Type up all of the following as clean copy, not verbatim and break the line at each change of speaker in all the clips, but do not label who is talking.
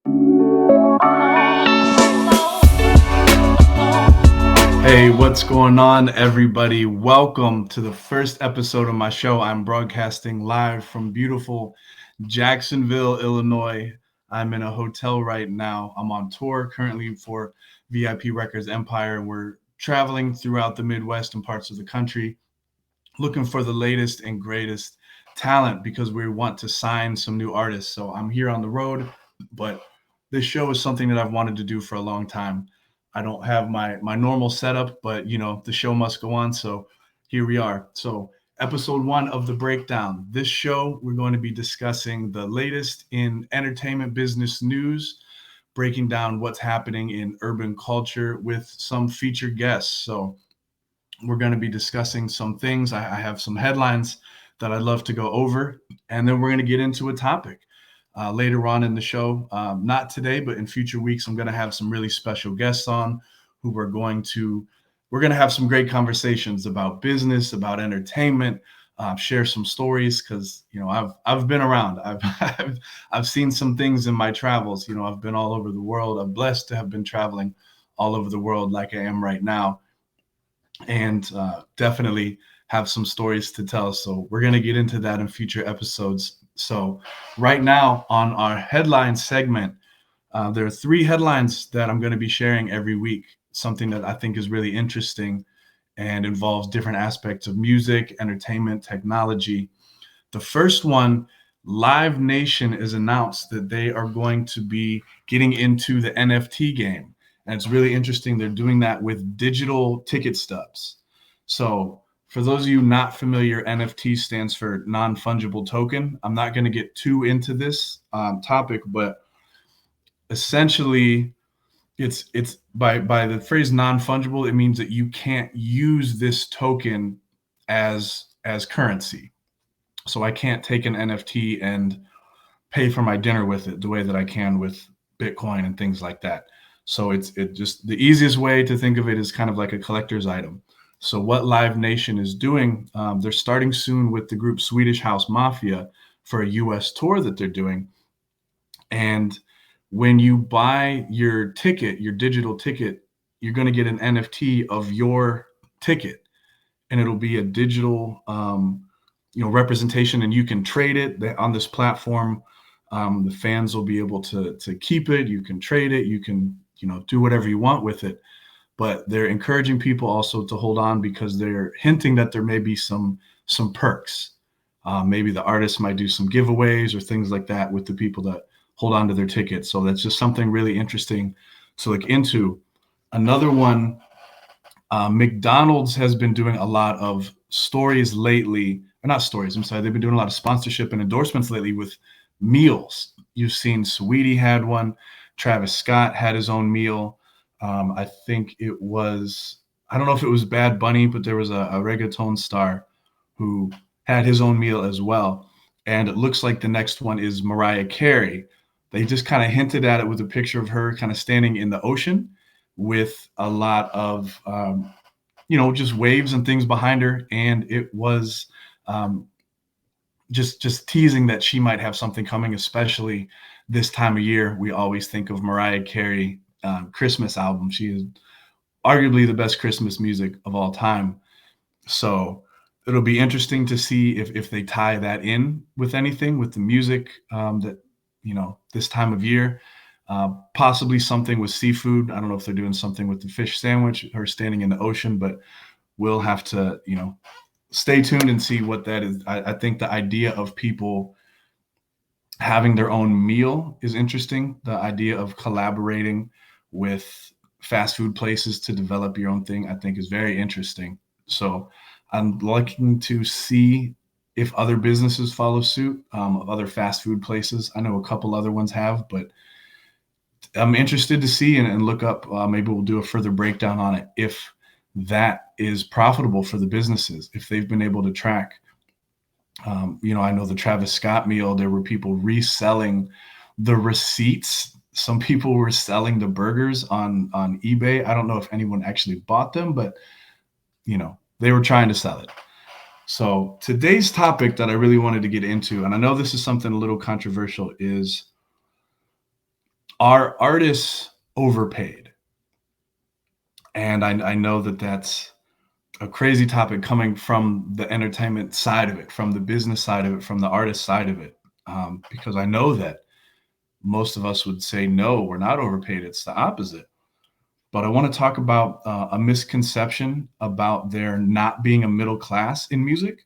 Hey, what's going on, everybody? Welcome to the first episode of my show. I'm broadcasting live from beautiful Jacksonville, Illinois. I'm in a hotel right now. I'm on tour currently for VIP Records Empire, and we're traveling throughout the Midwest and parts of the country looking for the latest and greatest talent because we want to sign some new artists. So I'm here on the road, but this show is something that I've wanted to do for a long time. I don't have my normal setup, but the show must go on. So here we are. So episode 1 of the breakdown. This show, we're going to be discussing the latest in entertainment business news, breaking down what's happening in urban culture with some featured guests. So we're going to be discussing some things. I have some headlines that I'd love to go over, and then we're going to get into a topic later on in the show. Not today, but in future weeks, I'm going to have some really special guests on who we're going to have some great conversations about business, about entertainment, share some stories because I've been around. I've seen some things in my travels. I've been all over the world. I'm blessed to have been traveling all over the world like I am right now, and definitely have some stories to tell. So we're going to get into that in future episodes. So right now on our headline segment, there are 3 headlines that I'm going to be sharing every week, something that I think is really interesting and involves different aspects of music, entertainment, technology. The first one, Live Nation has announced that they are going to be getting into the NFT game. And it's really interesting. They're doing that with digital ticket stubs. So for those of you not familiar, NFT stands for non-fungible token. I'm not going to get too into this topic, but essentially it's by the phrase non-fungible, it means that you can't use this token as currency. So I can't take an NFT and pay for my dinner with it the way that I can with Bitcoin and things like that. So it just the easiest way to think of it is kind of like a collector's item. So what Live Nation is doing, they're starting soon with the group Swedish House Mafia for a U.S. tour that they're doing. And when you buy your ticket, your digital ticket, you're going to get an NFT of your ticket, and it'll be a digital representation, and you can trade it on this platform. The fans will be able to keep it. You can trade it. You can do whatever you want with it. But they're encouraging people also to hold on because they're hinting that there may be some perks. Maybe the artists might do some giveaways or things like that with the people that hold on to their tickets. So that's just something really interesting to look into. Another one, McDonald's has been doing a lot of stories lately, or not stories, I'm sorry, they've been doing a lot of sponsorship and endorsements lately with meals. You've seen Sweetie had one, Travis Scott had his own meal. I think it was, I don't know if it was Bad Bunny, but there was a reggaeton star who had his own meal as well. And it looks like the next one is Mariah Carey. They just kind of hinted at it with a picture of her kind of standing in the ocean with a lot of just waves and things behind her, and it was just teasing that she might have something coming, especially this time of year. We always think of Mariah Carey Christmas album. She is arguably the best Christmas music of all time. So it'll be interesting to see if they tie that in with anything with the music that this time of year. Possibly something with seafood. I don't know if they're doing something with the fish sandwich or standing in the ocean, but we'll have to, stay tuned and see what that is. I think the idea of people having their own meal is interesting. The idea of collaborating with fast food places to develop your own thing, I think is very interesting. So I'm looking to see if other businesses follow suit, of other fast food places. I know a couple other ones have, but I'm interested to see and look up. Maybe we'll do a further breakdown on it if that is profitable for the businesses, if they've been able to track. I know the Travis Scott meal, there were people reselling the receipts. Some people were selling the burgers on eBay. I don't know if anyone actually bought them, but they were trying to sell it. So today's topic that I really wanted to get into, and I know this is something a little controversial, is Are artists overpaid? And I know that that's a crazy topic coming from the entertainment side of it, from the business side of it, from the artist side of it, because I know that most of us would say, no, we're not overpaid. It's the opposite. But I want to talk about a misconception about there not being a middle class in music.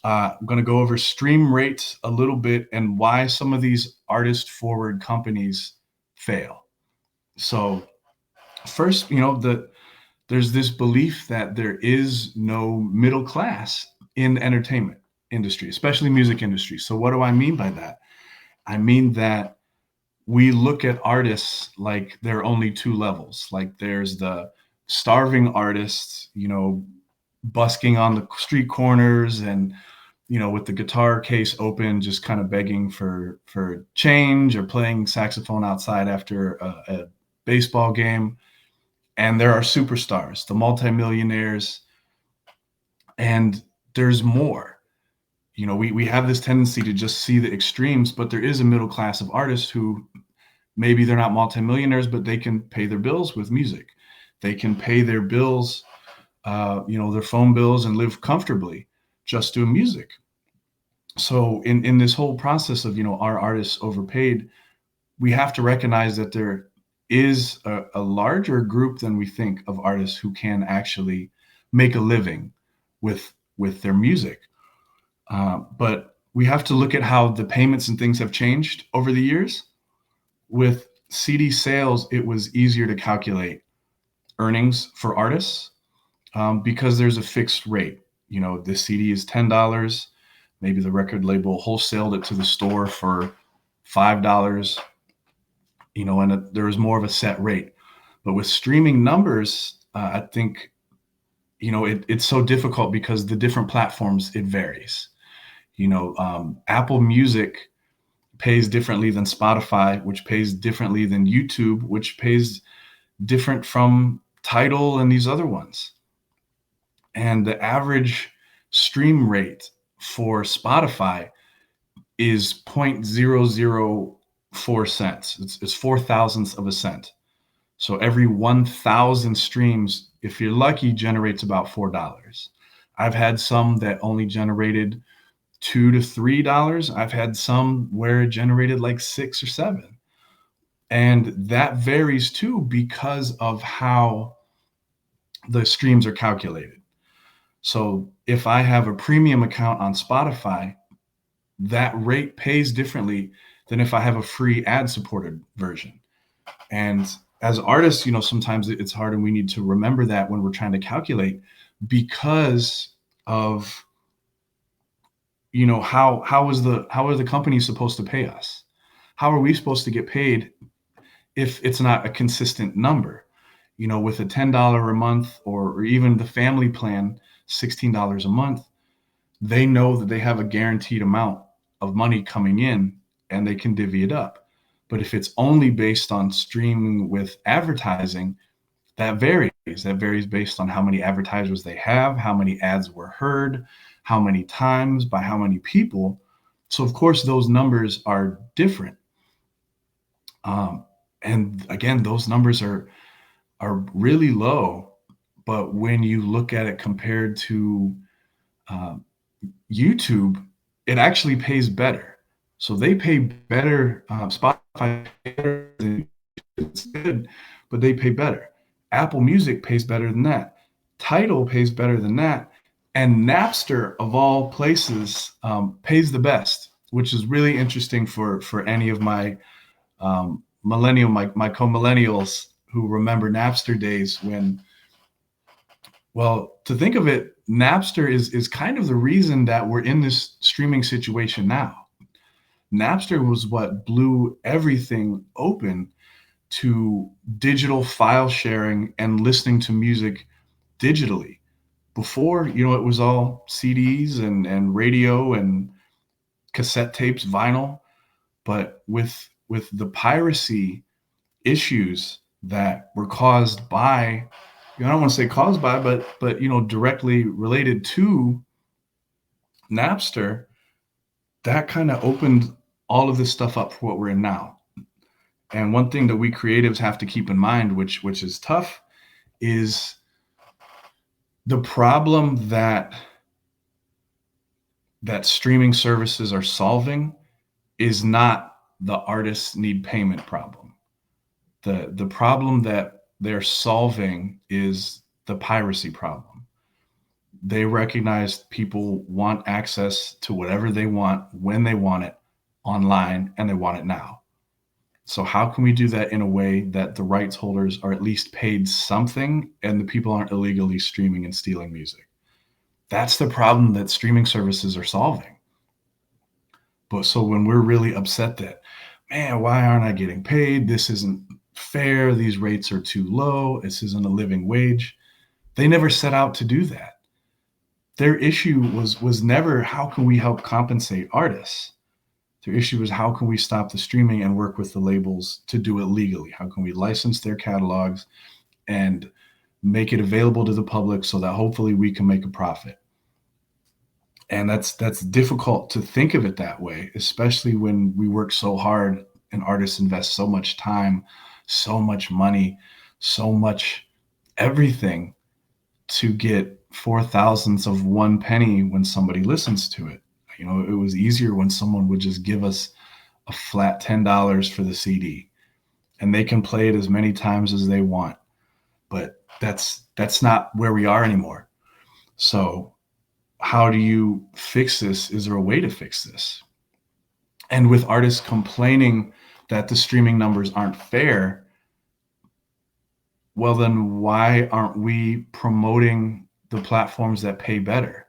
I'm going to go over stream rates a little bit and why some of these artist forward companies fail. So, first, there's this belief that there is no middle class in the entertainment industry, especially music industry. So, what do I mean by that? I mean that we look at artists like there are only two levels. Like there's the starving artists, busking on the street corners and with the guitar case open, just kind of begging for change or playing saxophone outside after a baseball game. And there are superstars, the multimillionaires, and there's more. We have this tendency to just see the extremes, but there is a middle class of artists who maybe they're not multimillionaires, but they can pay their bills with music. They can pay their bills, their phone bills, and live comfortably just doing music. So in this whole process of, our artists overpaid, we have to recognize that there is a larger group than we think of artists who can actually make a living with their music. But we have to look at how the payments and things have changed over the years. With CD sales, it was easier to calculate earnings for artists because there's a fixed rate. The CD is $10. Maybe the record label wholesaled it to the store for $5, and there was more of a set rate. But with streaming numbers, I think, it's so difficult because the different platforms, it varies. Apple Music pays differently than Spotify, which pays differently than YouTube, which pays different from Tidal and these other ones. And the average stream rate for Spotify is 0.004 cents. It's 4 thousandths of a cent. So every 1,000 streams, if you're lucky, generates about $4. I've had some that only generated $2 to $3. I've had some where it generated like 6 or 7. And that varies too because of how the streams are calculated. So if I have a premium account on Spotify, that rate pays differently than if I have a free ad-supported version. And as artists, sometimes it's hard, and we need to remember that when we're trying to calculate, because of how are the companies supposed to pay us? How are we supposed to get paid if it's not a consistent number? With a $10 a month or even the family plan, $16 a month, they know that they have a guaranteed amount of money coming in and they can divvy it up. But if it's only based on streaming with advertising, that varies. That varies based on how many advertisers they have, how many ads were heard, how many times, by how many people. So of course, those numbers are different. And again, those numbers are really low. But when you look at it compared to YouTube, it actually pays better. So they pay better. Spotify pays better than it's good, but they pay better. Apple Music pays better than that. Tidal pays better than that. And Napster, of all places, pays the best, which is really interesting for any of my my co-millennials who remember Napster days when, well, to think of it, Napster is kind of the reason that we're in this streaming situation now. Napster was what blew everything open to digital file sharing and listening to music digitally. Before, it was all CDs and radio and cassette tapes, vinyl. But with the piracy issues that were caused by, I don't want to say caused by, but directly related to Napster, that kind of opened all of this stuff up for what we're in now. And one thing that we creatives have to keep in mind, which is tough, is the problem that streaming services are solving is not the artists need payment problem. The problem that they're solving is the piracy problem. They recognize people want access to whatever they want when they want it online, and they want it now. So how can we do that in a way that the rights holders are at least paid something and the people aren't illegally streaming and stealing music? That's the problem that streaming services are solving. But so when we're really upset that, man, why aren't I getting paid? This isn't fair. These rates are too low. This isn't a living wage. They never set out to do that. Their issue was never how can we help compensate artists. Their issue is how can we stop the streaming and work with the labels to do it legally? How can we license their catalogs and make it available to the public so that hopefully we can make a profit? And that's difficult to think of it that way, especially when we work so hard and artists invest so much time, so much money, so much everything to get 4,000ths of one penny when somebody listens to it. You know, it was easier when someone would just give us a flat $10 for the CD, and they can play it as many times as they want. But that's not where we are anymore. So how do you fix this? Is there a way to fix this? And with artists complaining that the streaming numbers aren't fair, well, then why aren't we promoting the platforms that pay better?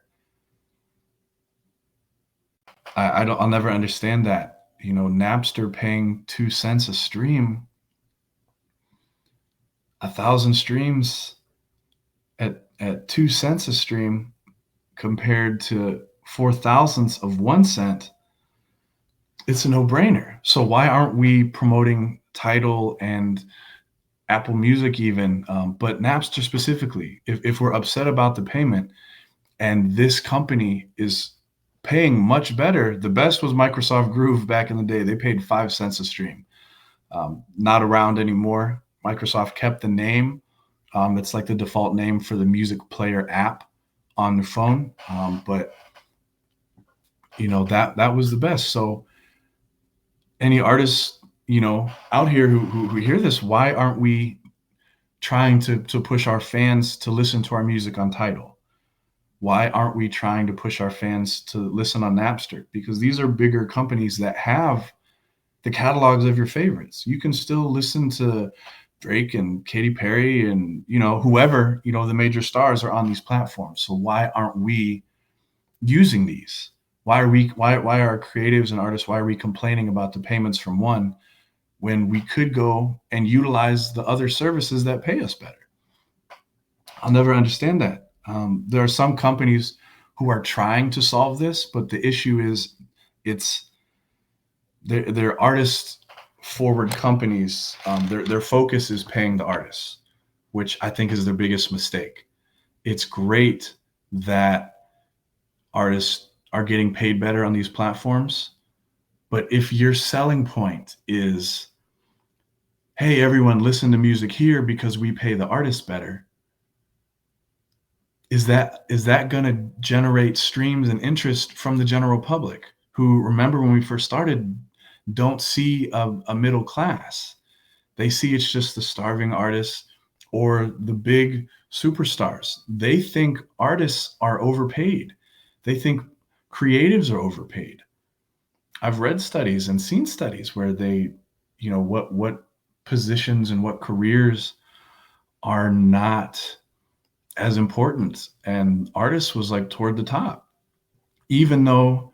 I'll never understand that. You know, Napster paying 2 cents a stream, 1,000 streams at 2 cents a stream compared to 4,000ths of 1 cent. It's a no-brainer. So why aren't we promoting Tidal and Apple Music even, but Napster specifically? If we're upset about the payment and this company is paying much better, the best was Microsoft Groove back in the day. They paid 5 cents a stream. Not around anymore. Microsoft kept the name. It's like the default name for the music player app on the phone. But you know, that was the best. So any artists, you know, out here who hear this, why aren't we trying to push our fans to listen to our music on Tidal? Why aren't we trying to push our fans to listen on Napster? Because these are bigger companies that have the catalogs of your favorites. You can still listen to Drake and Katy Perry and, you know, whoever, you know, the major stars are on these platforms. So why aren't we using these? Why are creatives and artists, why are we complaining about the payments from one when we could go and utilize the other services that pay us better? I'll never understand that. There are some companies who are trying to solve this, but the issue is they're artist forward companies. Their focus is paying the artists, which I think is their biggest mistake. It's great that artists are getting paid better on these platforms, but if your selling point is, hey, everyone, listen to music here because we pay the artists better, is that going to generate streams and interest from the general public who, remember when we first started, don't see a middle class? They see it's just the starving artists or the big superstars. They think artists are overpaid. They think creatives are overpaid. I've read studies and seen studies where they, you know, what positions and what careers are not as important, and artists was like toward the top. Even though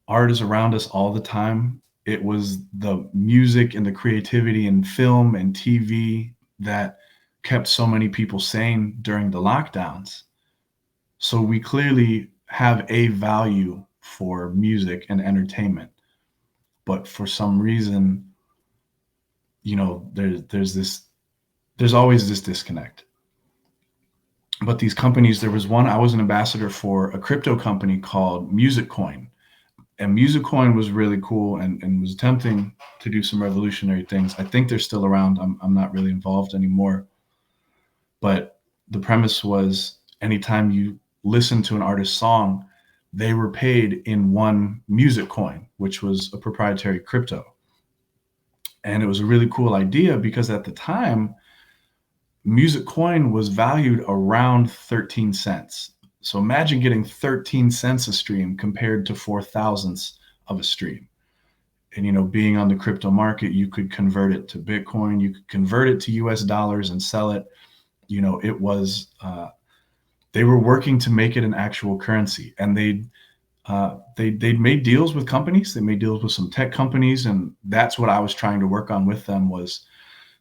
art is around us all the time, it was the music and the creativity in film and TV that kept so many people sane during the lockdowns. So we clearly have a value for music and entertainment, but for some reason, you know, there's always this disconnect. But these companies, there was one, I was an ambassador for a crypto company called Music Coin. And Musicoin was really cool and was attempting to do some revolutionary things. I think they're still around. I'm not really involved anymore. But the premise was anytime you listen to an artist's song, they were paid in one music coin, which was a proprietary crypto. And it was a really cool idea because at the time, music coin was valued around 13 cents. So imagine getting 13 cents a stream compared to 4 thousandths of a stream. And, being on the crypto market, you could convert it to Bitcoin, you could convert it to US dollars and sell it. It was, they were working to make it an actual currency. And they made deals with companies. They made deals with some tech companies. And that's what I was trying to work on with them, was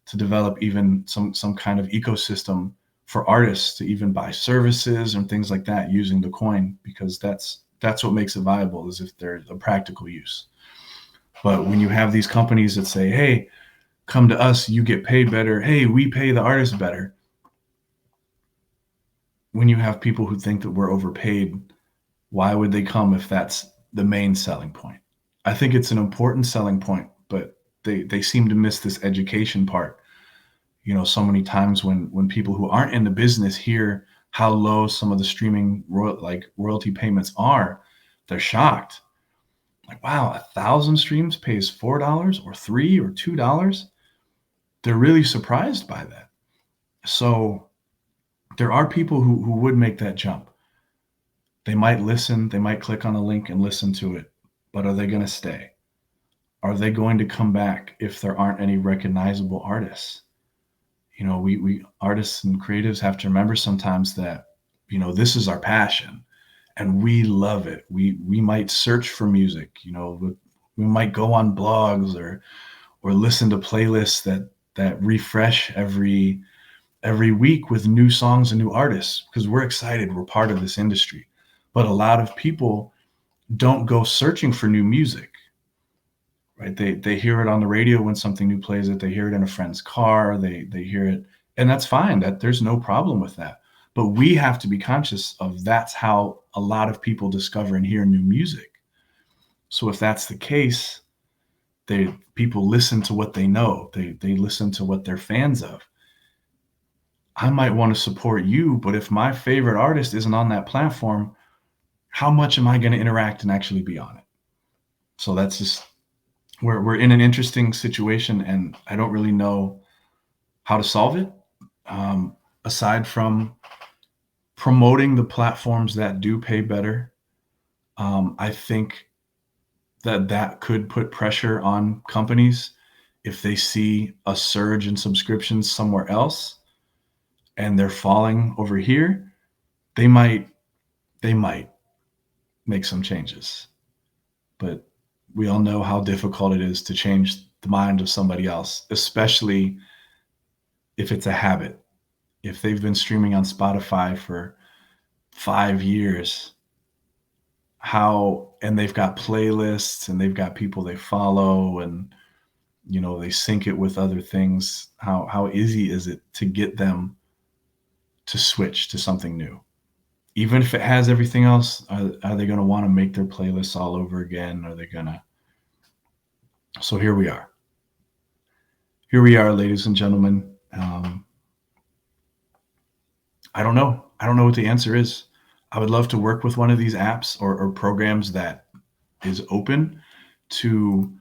to develop even some kind of ecosystem for artists to even buy services and things like that using the coin, because that's what makes it viable, is if there's a practical use. But when you have these companies that say, hey, come to us, you get paid better. Hey, we pay the artist better. When you have people who think that we're overpaid, why would they come if that's the main selling point? I think it's an important selling point, but they seem to miss this education part. So many times when people who aren't in the business hear how low some of the streaming royalty payments are, they're shocked. Like, wow, 1,000 streams pays $4 or $3 or $2. They're really surprised by that. So there are people who would make that jump. They might listen, they might click on a link and listen to it, but are they going to stay? Are they going to come back if there aren't any recognizable artists? We artists and creatives have to remember sometimes that, this is our passion and we love it. We might search for music, we might go on blogs or listen to playlists that refresh every week with new songs and new artists, because we're excited. We're part of this industry. But a lot of people don't go searching for new music, right? They hear it on the radio when something new plays it. They hear it in a friend's car. They hear it, and that's fine. That there's no problem with that. But we have to be conscious of that's how a lot of people discover and hear new music. So if that's the case, people listen to what they know. They listen to what they're fans of. I might want to support you, but if my favorite artist isn't on that platform, how much am I going to interact and actually be on it? So that's just, we're in an interesting situation, and I don't really know how to solve it, aside from promoting the platforms that do pay better. I think that could put pressure on companies if they see a surge in subscriptions somewhere else and they're falling over here. They might make some changes, but we all know how difficult it is to change the mind of somebody else, especially if it's a habit. If they've been streaming on Spotify for 5 years, and they've got playlists and they've got people they follow, and they sync it with other things, how easy is it to get them to switch to something new? Even if it has everything else, are they going to want to make their playlists all over again? Are they going to? So here we are. Here we are, ladies and gentlemen. I don't know. I don't know what the answer is. I would love to work with one of these apps or programs that is open to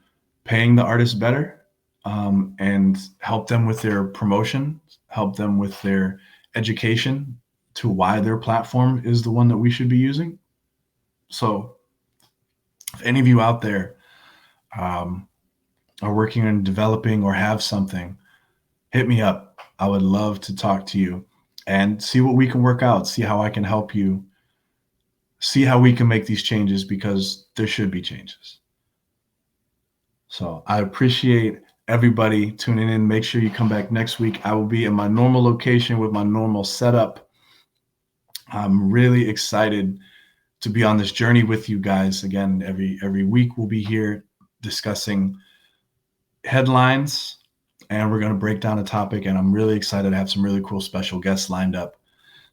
paying the artists better, and help them with their promotion, help them with their education to why their platform is the one that we should be using. So if any of you out there are working on developing or have something, hit me up. I would love to talk to you and see what we can work out, see how I can help you, see how we can make these changes, because there should be changes. So I appreciate everybody tuning in. Make sure you come back next week. I will be in my normal location with my normal setup. I'm really excited to be on this journey with you guys. Again, every week we'll be here discussing headlines, and we're going to break down a topic, and I'm really excited to have some really cool special guests lined up.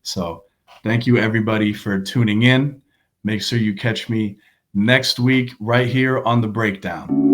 So thank you everybody for tuning in. Make sure you catch me next week right here on The Breakdown.